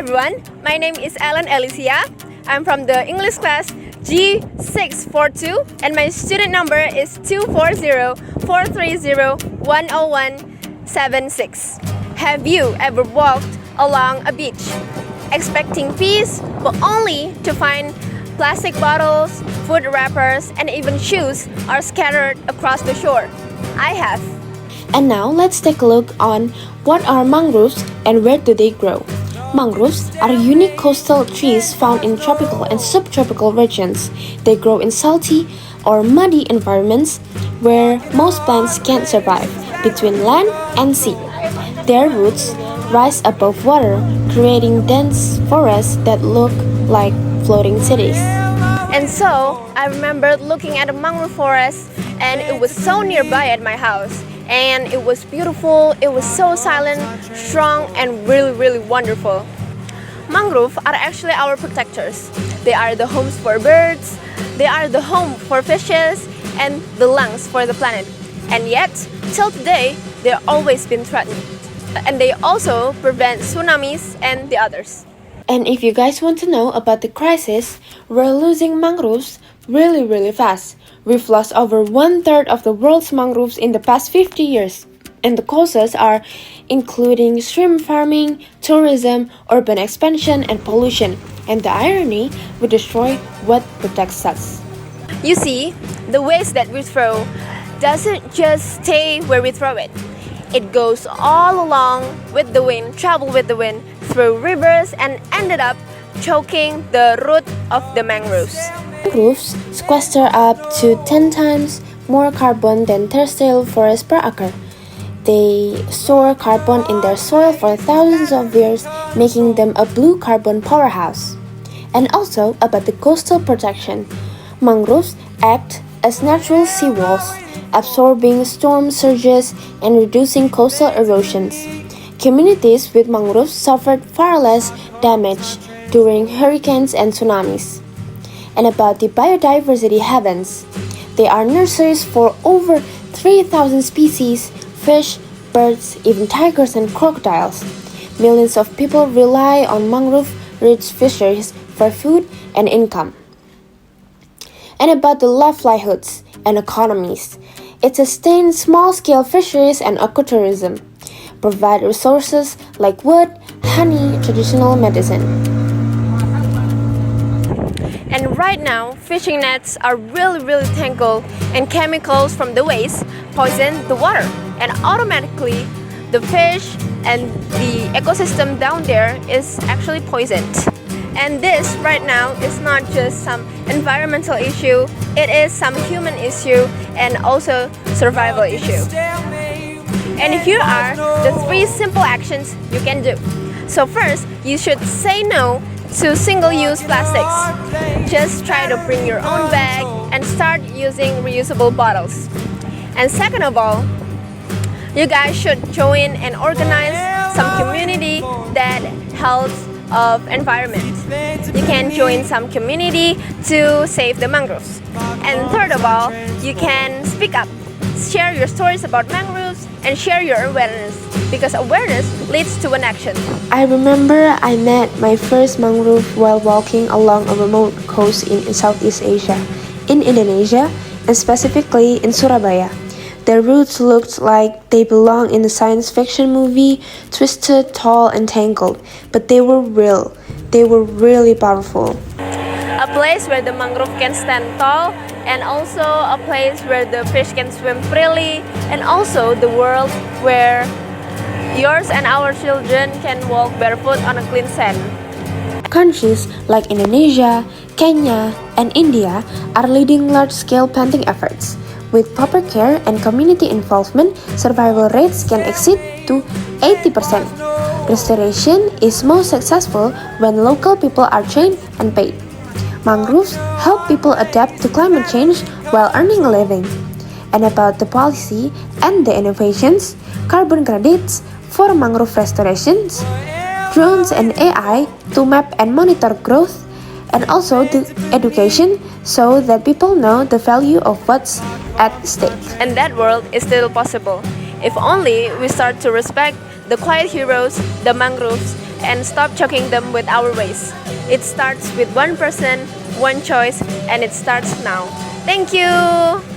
everyone, my name is ELYSSIA. I'm from the English class G642 and my student number is 240-430-10176. Have you ever walked along a beach expecting peace but only to find plastic bottles, food wrappers, and even shoes are scattered across the shore? I have. And now let's take a look on what are mangroves and where do they grow. Mangroves are unique coastal trees found in tropical and subtropical regions. They grow in salty or muddy environments where most plants can't survive, between land and sea. Their roots rise above water, creating dense forests that look like floating cities. And so, I remember looking at a mangrove forest and it was so nearby at my house. And it was beautiful, it was so silent, strong, and really wonderful. Mangroves are actually our protectors. They are the homes for birds, they are the home for fishes, and the lungs for the planet. And yet, till today, they've always been threatened. And they also prevent tsunamis and the others. And if you guys want to know about the crisis, we're losing mangroves really fast. We've lost over 1/3 of the world's mangroves in the past 50 years. And the causes are including shrimp farming, tourism, urban expansion, and pollution. And the irony, we destroy what protects us. You see, the waste that we throw doesn't just stay where we throw it. It goes all along with the wind, travel with the wind, through rivers, and ended up choking the root of the mangroves. Mangroves sequester up to 10 times more carbon than terrestrial forests per acre. They store carbon in their soil for thousands of years, making them a blue carbon powerhouse. And also about the coastal protection. Mangroves act as natural seawalls, absorbing storm surges and reducing coastal erosions. Communities with mangroves suffered far less damage during hurricanes and tsunamis. And about the biodiversity heavens, they are nurseries for over 3,000 species, fish, birds, even tigers and crocodiles. Millions of people rely on mangrove-rich fisheries for food and income. And about the livelihoods and economies, it sustains small-scale fisheries and ecotourism, provide resources like wood, honey, traditional medicine. And right now, fishing nets are really tangled and chemicals from the waste poison the water. And automatically, the fish and the ecosystem down there is actually poisoned. And this right now is not just some environmental issue, it is some human issue and also survival issue. And here are the 3 simple actions you can do. So first, you should say no to single-use plastics. Just try to bring your own bag and start using reusable bottles. And second of all, you guys should join and organize some community that helps of environment. You can join some community to save the mangroves. And third of all, you can speak up, share your stories about mangroves, and share your awareness, because awareness leads to an action. I remember I met my first mangrove while walking along a remote coast in Southeast Asia, in Indonesia, and specifically in Surabaya. Their roots looked like they belonged in a science fiction movie, twisted, tall, and tangled, but they were real. They were really powerful. A place where the mangrove can stand tall, and also a place where the fish can swim freely, and also the world where yours and our children can walk barefoot on a clean sand. Countries like Indonesia, Kenya, and India are leading large-scale planting efforts. With proper care and community involvement, survival rates can exceed to 80%. Restoration is most successful when local people are trained and paid. Mangroves help people adapt to climate change while earning a living. And about the policy and the innovations, carbon credits for mangrove restorations, drones and AI to map and monitor growth, and also the education so that people know the value of what's at stake. And that world is still possible if only we start to respect the quiet heroes, the mangroves, and stop choking them with our waste. It starts with one person, one choice, and it starts now. Thank you!